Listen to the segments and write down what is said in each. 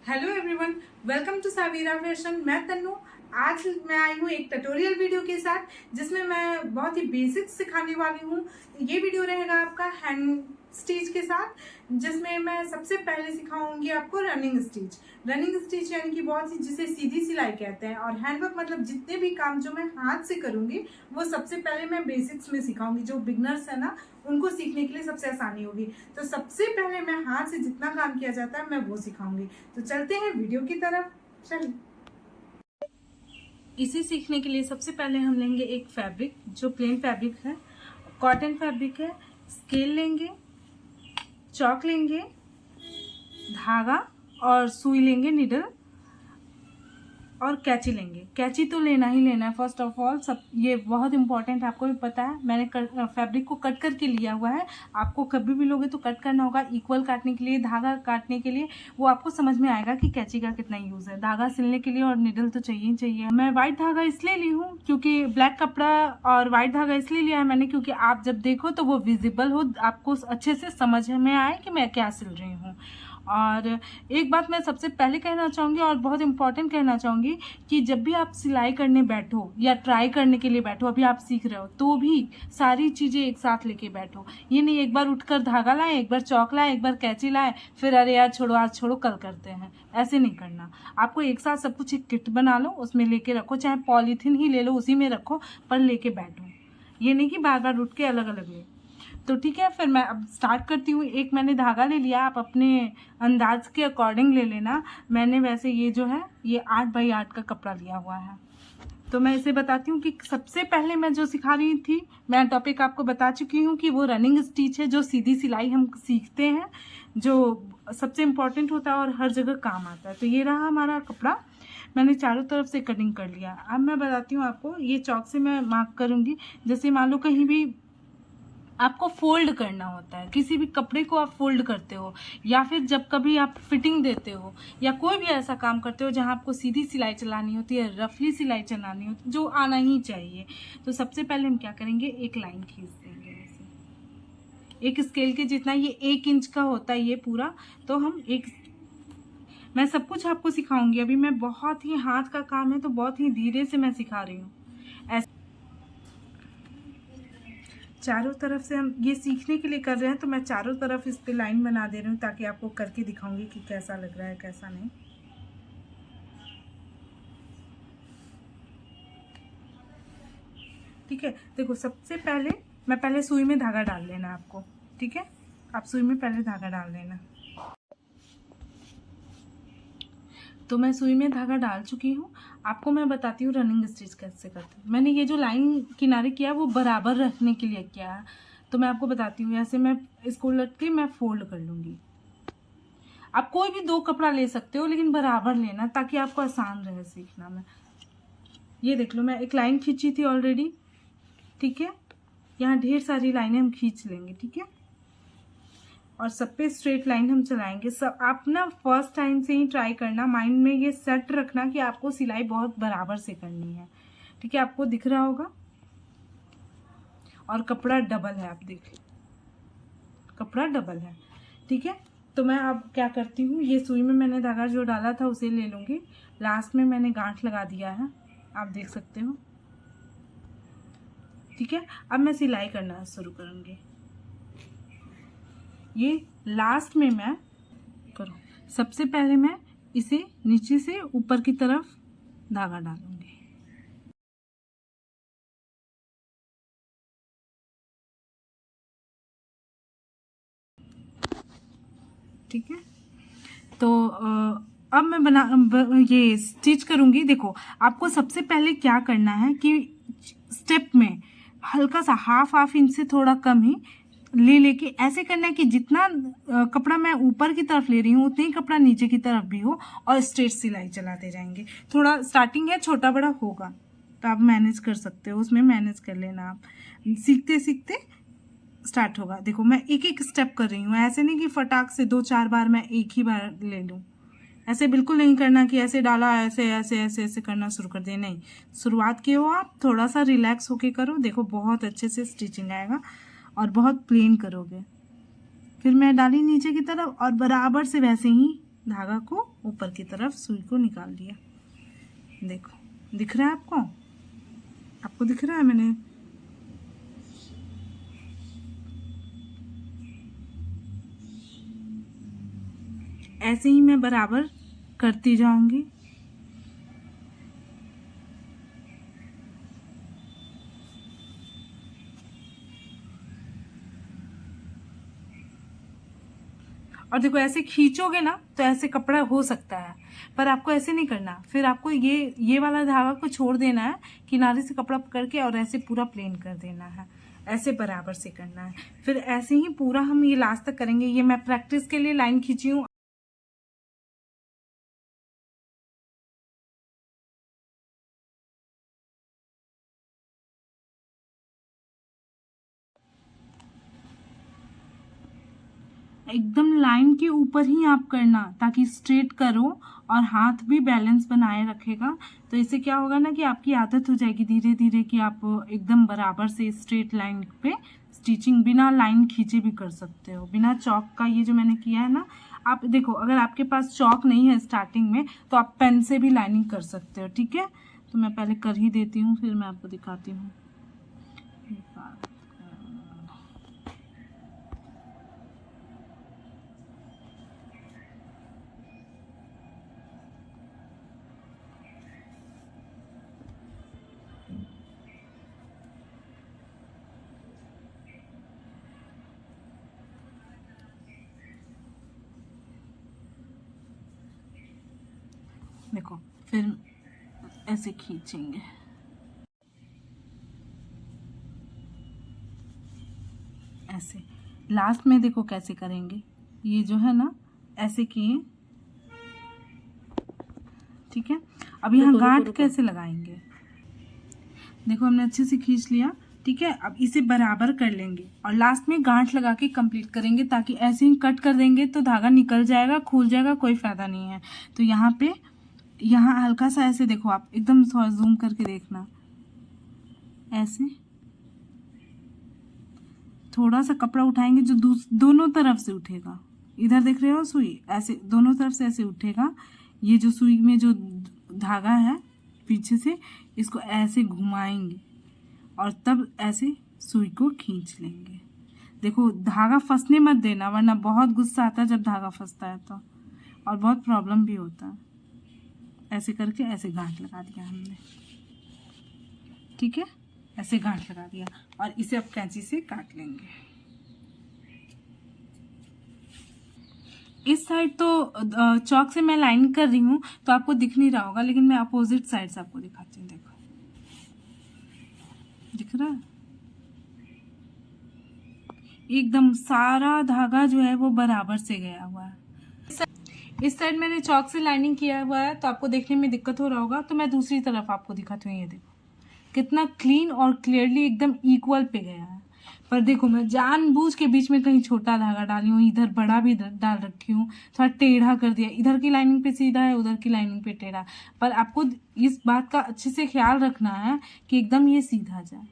Hello everyone, welcome to Saveera fashion. मैं तन्नू। आज मैं आई हूँ एक ट्यूटोरियल वीडियो के साथ जिसमें मैं बहुत ही बेसिक्स सिखाने वाली हूँ। ये वीडियो रहेगा आपका हैंड स्टिच के साथ, जिसमें मैं सबसे पहले सिखाऊंगी आपको रनिंग स्टिच। रनिंग स्टिच यानी कि बहुत ही जिसे सीधी सिलाई कहते हैं, और हैंडवर्क मतलब जितने भी काम जो मैं हाथ से करूंगी वो सबसे पहले मैं बेसिक्स में सिखाऊंगी। जो बिगनर्स है ना, उनको सीखने के लिए सबसे आसानी होगी। तो सबसे पहले मैं हाथ से जितना काम किया जाता है मैं वो सिखाऊंगी। तो चलते हैं वीडियो की तरफ। चलिए, इसे सीखने के लिए सबसे पहले हम लेंगे एक फैब्रिक, जो प्लेन फैब्रिक है, कॉटन फैब्रिक है। स्केल लेंगे, चौक लेंगे, धागा और सुई लेंगे, निडल, और कैंची लेंगे। कैंची तो लेना ही लेना है फर्स्ट ऑफ ऑल। सब ये बहुत इंपॉर्टेंट है, आपको भी पता है। मैंने फैब्रिक को कट करके लिया हुआ है। आपको कभी भी लोगे तो कट करना होगा इक्वल काटने के लिए, धागा काटने के लिए। वो आपको समझ में आएगा कि कैंची का कितना यूज़ है। धागा सिलने के लिए और निडल तो चाहिए ही चाहिए। मैं वाइट धागा इसलिए ली हूँ क्योंकि ब्लैक कपड़ा, और वाइट धागा इसलिए लिया है मैंने क्योंकि आप जब देखो तो वो विजिबल हो, आपको अच्छे से समझ में आए कि मैं क्या सिल रही हूँ। और एक बात मैं सबसे पहले कहना चाहूँगी और बहुत इंपॉर्टेंट कहना चाहूँगी कि जब भी आप सिलाई करने बैठो या ट्राई करने के लिए बैठो, अभी आप सीख रहे हो, तो भी सारी चीज़ें एक साथ लेके बैठो। ये नहीं एक बार उठकर धागा लाए, एक बार चौक लाए, एक बार कैंची लाए, फिर अरे यार छोड़ो, आज छोड़ो कल करते हैं। ऐसे नहीं करना। आपको एक साथ सब कुछ एक किट बना लो, उसमें लेके रखो, चाहे पॉलीथीन ही ले लो, उसी में रखो, पर लेके बैठो। ये नहीं कि बार बार उठ के अलग अलग ले। तो ठीक है, फिर मैं अब स्टार्ट करती हूँ। एक मैंने धागा ले लिया, आप अपने अंदाज के अकॉर्डिंग ले लेना। मैंने वैसे ये जो है ये 8 बाई 8 का कपड़ा लिया हुआ है। तो मैं इसे बताती हूँ कि सबसे पहले मैं जो सिखा रही थी, मैं टॉपिक आपको बता चुकी हूँ कि वो रनिंग स्टिच है, जो सीधी सिलाई हम सीखते हैं, जो सबसे इम्पॉर्टेंट होता है और हर जगह काम आता है। तो ये रहा हमारा कपड़ा। मैंने चारों तरफ से कटिंग कर लिया। अब मैं बताती हूँ आपको, ये चौक से मैं मार्क करूँगी। जैसे मान लो कहीं भी आपको फोल्ड करना होता है, किसी भी कपड़े को आप फोल्ड करते हो, या फिर जब कभी आप फिटिंग देते हो, या कोई भी ऐसा काम करते हो जहां आपको सीधी सिलाई चलानी होती है, रफली सिलाई चलानी होती है, जो आना ही चाहिए। तो सबसे पहले हम क्या करेंगे, एक लाइन खींच देंगे ऐसे, एक स्केल के जितना, ये 1 इंच का होता है ये पूरा। तो हम मैं सब कुछ आपको सिखाऊंगी। अभी मैं बहुत ही हाथ का काम है तो बहुत ही धीरे से मैं सिखा रही हूँ। ऐसे चारों तरफ से हम ये सीखने के लिए कर रहे हैं, तो मैं चारों तरफ इस पे लाइन बना दे रही हूँ ताकि आपको करके दिखाऊंगी कि कैसा लग रहा है कैसा नहीं। ठीक है, देखो सबसे पहले मैं पहले सुई में धागा डाल लेना आपको। ठीक है, आप सुई में पहले धागा डाल लेना। तो मैं सुई में धागा डाल चुकी हूँ। आपको मैं बताती हूँ रनिंग स्टिच कैसे करते हैं। मैंने ये जो लाइन किनारे किया वो बराबर रखने के लिए किया है। तो मैं आपको बताती हूँ, ऐसे मैं इसको लट के मैं फोल्ड कर लूँगी। आप कोई भी 2 कपड़ा ले सकते हो, लेकिन बराबर लेना ताकि आपको आसान रहे सीखना में। ये देख लो, मैं एक लाइन खींची थी ऑलरेडी। ठीक है, यहाँ ढेर सारी लाइनें हम खींच लेंगे। ठीक है, और सब पे स्ट्रेट लाइन हम चलाएंगे। सब आप ना फर्स्ट टाइम से ही ट्राई करना, माइंड में ये सेट रखना कि आपको सिलाई बहुत बराबर से करनी है। ठीक है, आपको दिख रहा होगा, और कपड़ा डबल है, आप देख कपड़ा डबल है। ठीक है, तो मैं अब क्या करती हूँ, ये सुई में मैंने धागा जो डाला था उसे ले लूँगी। लास्ट में मैंने गांठ लगा दिया है, आप देख सकते हो। ठीक है, अब मैं सिलाई करना शुरू करूँगी। ये लास्ट में मैं करूँ, सबसे पहले मैं इसे नीचे से ऊपर की तरफ धागा डालूंगी। ठीक है, तो अब मैं ये स्टिच करूंगी। देखो आपको सबसे पहले क्या करना है कि स्टेप में हल्का सा हाफ इंच से थोड़ा कम ही लेके ऐसे करना है कि जितना कपड़ा मैं ऊपर की तरफ ले रही हूँ उतना ही कपड़ा नीचे की तरफ भी हो, और स्ट्रेट सिलाई चलाते जाएंगे। थोड़ा स्टार्टिंग है, छोटा बड़ा होगा तो आप मैनेज कर सकते हो, उसमें मैनेज कर लेना। आप सीखते सीखते स्टार्ट होगा। देखो मैं एक एक स्टेप कर रही हूँ, ऐसे नहीं कि फटाक से 2-4 बार मैं एक ही बार ले लूँ। ऐसे बिल्कुल नहीं करना कि ऐसे डाला ऐसे ऐसे ऐसे ऐसे करना शुरू कर दिया, नहीं। शुरुआत किए हो आप, थोड़ा सा रिलैक्स होके करो, देखो बहुत अच्छे से स्टिचिंग आएगा और बहुत प्लेन करोगे। फिर मैं डाली नीचे की तरफ और बराबर से वैसे ही धागा को ऊपर की तरफ सुई को निकाल दिया। देखो दिख रहा है आपको? आपको दिख रहा है? मैंने ऐसे ही मैं बराबर करती जाऊंगी। और देखो ऐसे खींचोगे ना तो ऐसे कपड़ा हो सकता है, पर आपको ऐसे नहीं करना। फिर आपको ये वाला धागा को छोड़ देना है, किनारे से कपड़ा पकड़ के और ऐसे पूरा प्लेन कर देना है, ऐसे बराबर से करना है। फिर ऐसे ही पूरा हम ये लास्ट तक करेंगे। ये मैं प्रैक्टिस के लिए लाइन खींची हूँ। एकदम लाइन के ऊपर ही आप करना, ताकि स्ट्रेट करो और हाथ भी बैलेंस बनाए रखेगा। तो इससे क्या होगा ना कि आपकी आदत हो जाएगी धीरे धीरे कि आप एकदम बराबर से स्ट्रेट लाइन पे स्टिचिंग बिना लाइन खींचे भी कर सकते हो, बिना चौक का। ये जो मैंने किया है ना, आप देखो अगर आपके पास चौक नहीं है स्टार्टिंग में तो आप पेन से भी लाइनिंग कर सकते हो। ठीक है, तो मैं पहले कर ही देती हूँ, फिर मैं आपको दिखाती हूँ। देखो फिर ऐसे खींचेंगे, ऐसे लास्ट में देखो कैसे करेंगे। ये जो है ना ऐसे किए, ठीक है। अब यहाँ गांठ कैसे लगाएंगे? देखो हमने अच्छे से खींच लिया, ठीक है। अब इसे बराबर कर लेंगे और लास्ट में गांठ लगा के कंप्लीट करेंगे, ताकि ऐसे ही कट कर देंगे तो धागा निकल जाएगा, खुल जाएगा, कोई फायदा नहीं है। तो यहाँ पे यहाँ हल्का सा ऐसे देखो, आप एकदम थोड़ा जूम करके देखना, ऐसे थोड़ा सा कपड़ा उठाएंगे जो दोनों तरफ से उठेगा। इधर देख रहे हो सुई, ऐसे दोनों तरफ से ऐसे उठेगा। ये जो सुई में जो धागा है पीछे से, इसको ऐसे घुमाएंगे और तब ऐसे सुई को खींच लेंगे। देखो धागा फंसने मत देना, वरना बहुत गुस्सा आता है जब धागा फंसता है तो, और बहुत प्रॉब्लम भी होता है। ऐसे करके ऐसे गांठ लगा दिया हमने, ठीक है, ऐसे गांठ लगा दिया और इसे अब कैंची से काट लेंगे। इस साइड तो चौक से मैं लाइन कर रही हूँ तो आपको दिख नहीं रहा होगा, लेकिन मैं अपोजिट साइड से आपको दिखाती हूँ। देखो दिख रहा है? एकदम सारा धागा जो है वो बराबर से गया हुआ है। इस साइड मैंने चौक से लाइनिंग किया हुआ है तो आपको देखने में दिक्कत हो रहा होगा, तो मैं दूसरी तरफ आपको दिखाती हूँ। ये देखो कितना क्लीन और क्लियरली एकदम इक्वल पे गया है। पर देखो मैं जानबूझ के बीच में कहीं छोटा धागा डाली हूँ, इधर बड़ा भी डाल रखी हूँ, थोड़ा टेढ़ा कर दिया। इधर की लाइनिंग पे सीधा है, उधर की लाइनिंग पे टेढ़ा। पर आपको इस बात का अच्छे से ख्याल रखना है कि एकदम ये सीधा जाए।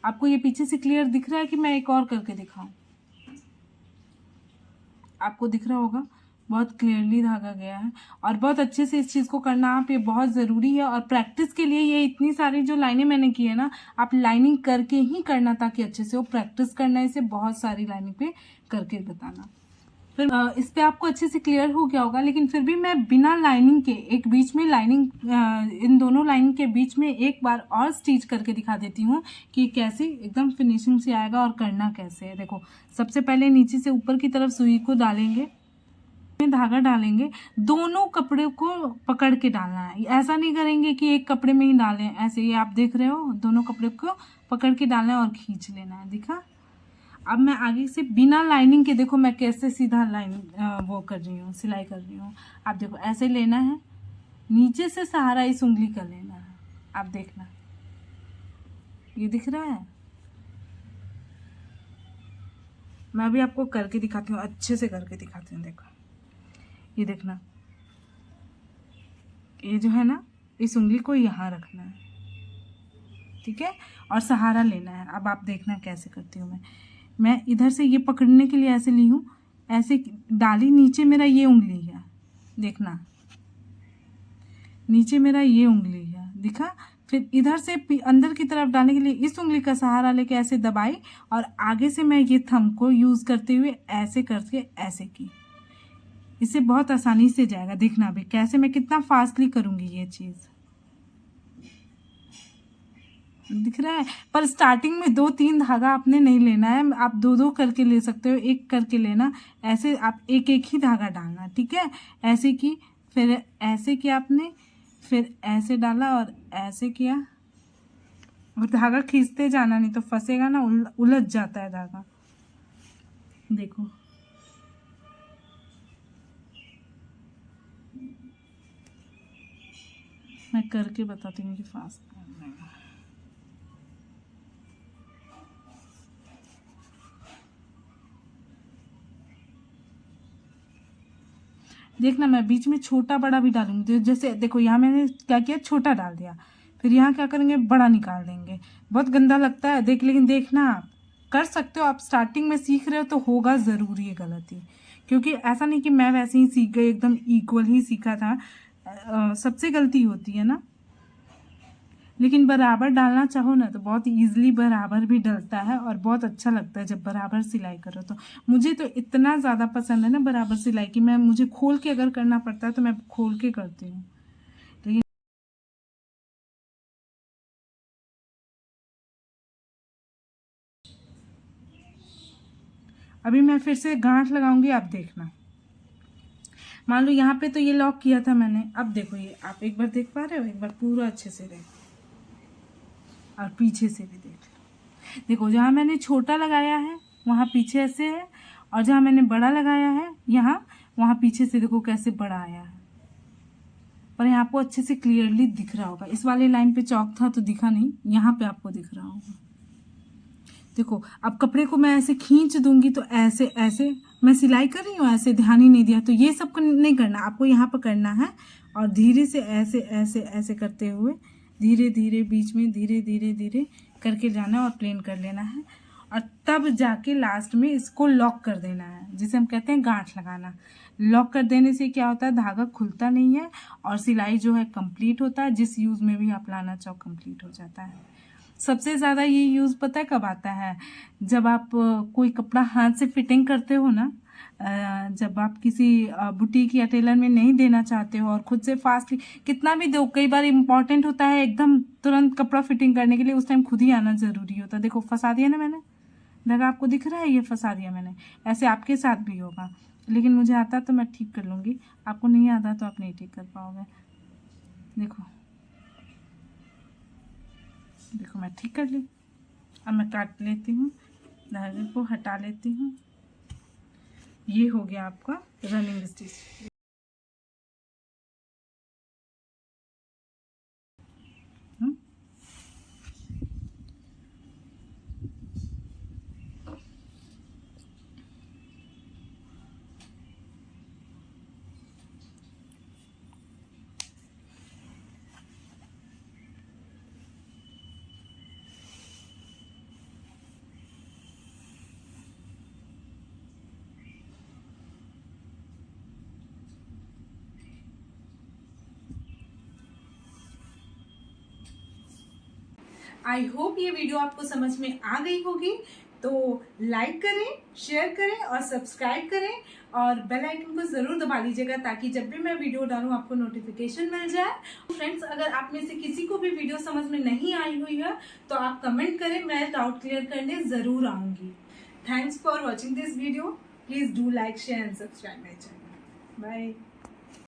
आपको ये पीछे से क्लियर दिख रहा है कि मैं एक और करके दिखाऊं? आपको दिख रहा होगा बहुत क्लियरली धागा गया है। और बहुत अच्छे से इस चीज़ को करना आप, ये बहुत ज़रूरी है। और प्रैक्टिस के लिए ये इतनी सारी जो लाइनें मैंने की है ना, आप लाइनिंग करके ही करना ताकि अच्छे से हो। प्रैक्टिस करना, इसे बहुत सारी लाइनिंग पे करके बताना। फिर इस पे आपको अच्छे से क्लियर हो गया होगा, लेकिन फिर भी मैं बिना लाइनिंग के एक बीच में लाइनिंग इन दोनों लाइनिंग के बीच में एक बार और स्टिच करके दिखा देती हूँ कि कैसे एकदम फिनिशिंग से आएगा और करना कैसे है। देखो सबसे पहले नीचे से ऊपर की तरफ सुई को डालेंगे, धागा डालेंगे, दोनों कपड़े को पकड़ के डालना है। ऐसा नहीं करेंगे कि एक कपड़े में ही डालें, ऐसे ये आप देख रहे हो, दोनों कपड़े को पकड़ के डालना है और खींच लेना है। दिखा? अब मैं आगे से बिना लाइनिंग के देखो मैं कैसे सीधा लाइन वो कर रही हूँ, सिलाई कर रही हूँ। आप देखो ऐसे लेना है, नीचे से सहारा इस उंगली का लेना है। आप देखना, ये दिख रहा है? मैं भी आपको करके दिखाती हूँ, अच्छे से करके दिखाती हूँ। देखो ये देखना, ये जो है ना, इस उंगली को यहाँ रखना है, ठीक है, और सहारा लेना है। अब आप देखना कैसे करती हूँ मैं इधर से ये पकड़ने के लिए ऐसे ली हूँ, ऐसे डाली, नीचे मेरा ये उंगली है, देखना नीचे मेरा ये उंगली है, दिखा। फिर इधर से अंदर की तरफ डालने के लिए इस उंगली का सहारा लेके ऐसे दबाई और आगे से मैं ये थंब को यूज़ करते हुए ऐसे करके ऐसे की। इससे बहुत आसानी से जाएगा। देखना भी कैसे मैं कितना फास्टली करूँगी ये चीज़, दिख रहा है। पर स्टार्टिंग में 2-3 धागा आपने नहीं लेना है, आप 2-2 करके ले सकते हो, एक करके लेना। ऐसे आप एक एक ही धागा डालना, ठीक है। ऐसे की, फिर ऐसे किया आपने, फिर ऐसे डाला और ऐसे किया, और धागा खींचते जाना, नहीं तो फंसेगा ना, उलझ जाता है धागा। देखो मैं करके बताती हूँ कि फास्ट देखना। मैं बीच में छोटा बड़ा भी डालूंगी। तो जैसे देखो यहाँ मैंने क्या किया, छोटा डाल दिया, फिर यहाँ क्या करेंगे, बड़ा निकाल देंगे। बहुत गंदा लगता है देख, लेकिन देखना आप कर सकते हो। आप स्टार्टिंग में सीख रहे हो तो होगा ज़रूर ये गलती, क्योंकि ऐसा नहीं कि मैं वैसे ही सीख गई, एकदम इक्वल ही सीखा था। सबसे गलती होती है ना, लेकिन बराबर डालना चाहो ना तो बहुत ईजिली बराबर भी डलता है और बहुत अच्छा लगता है जब बराबर सिलाई करो तो। मुझे तो इतना ज़्यादा पसंद है ना बराबर सिलाई की, मुझे खोल के अगर करना पड़ता है तो मैं खोल के करती हूँ। लेकिन अभी मैं फिर से गांठ लगाऊंगी, आप देखना। मान लो यहाँ पे तो ये लॉक किया था मैंने, अब देखो ये आप एक बार देख पा रहे हो, एक बार पूरा अच्छे से देखो और पीछे से भी देख लो। देखो जहाँ मैंने छोटा लगाया है वहाँ पीछे ऐसे है, और जहाँ मैंने बड़ा लगाया है यहाँ, वहाँ पीछे से देखो कैसे बड़ा आया है। पर यहाँ आपको अच्छे से क्लियरली दिख रहा होगा। इस वाले लाइन पे चौक था तो दिखा नहीं, यहाँ पे आपको दिख रहा होगा। देखो अब कपड़े को मैं ऐसे खींच दूंगी तो ऐसे ऐसे मैं सिलाई कर रही हूँ, ऐसे ध्यान ही नहीं दिया। तो ये सब नहीं करना आपको, यहाँ पर करना है और धीरे से ऐसे ऐसे ऐसे करते हुए धीरे धीरे बीच में धीरे धीरे धीरे करके जाना और प्लेन कर लेना है, और तब जाके लास्ट में इसको लॉक कर देना है, जिसे हम कहते हैं गांठ लगाना। लॉक कर देने से क्या होता है, धागा खुलता नहीं है और सिलाई जो है कंप्लीट होता है। जिस यूज़ में भी आप लाना चाहो कंप्लीट हो जाता है। सबसे ज़्यादा ये यूज़ पता है कब आता है, जब आप कोई कपड़ा हाथ से फिटिंग करते हो ना, जब आप किसी बुटीक या टेलर में नहीं देना चाहते हो और खुद से फास्ट कितना भी दो, कई बार इम्पॉर्टेंट होता है एकदम तुरंत कपड़ा फिटिंग करने के लिए, उस टाइम खुद ही आना ज़रूरी होता है। देखो फंसा दिया ना मैंने धागा, आपको दिख रहा है, ये फंसा दिया मैंने। ऐसे आपके साथ भी होगा, लेकिन मुझे आता तो मैं ठीक कर लूँगी, आपको नहीं आता तो आप नहीं ठीक कर पाओगे। देखो देखो मैं ठीक कर ली। अब मैं काट लेती हूँ, धागे को हटा लेती हूँ। ये हो गया आपका रनिंग स्टिच। आई होप ये वीडियो आपको समझ में आ गई होगी। तो लाइक करें, शेयर करें और सब्सक्राइब करें, और बेल आइकन को ज़रूर दबा लीजिएगा ताकि जब भी मैं वीडियो डालूं आपको नोटिफिकेशन मिल जाए। फ्रेंड्स, अगर आप में से किसी को भी वीडियो समझ में नहीं आई हुई है तो आप कमेंट करें, मैं डाउट क्लियर करने ज़रूर आऊँगी। Thanks for watching this video. Please do like, share and subscribe my channel. Bye.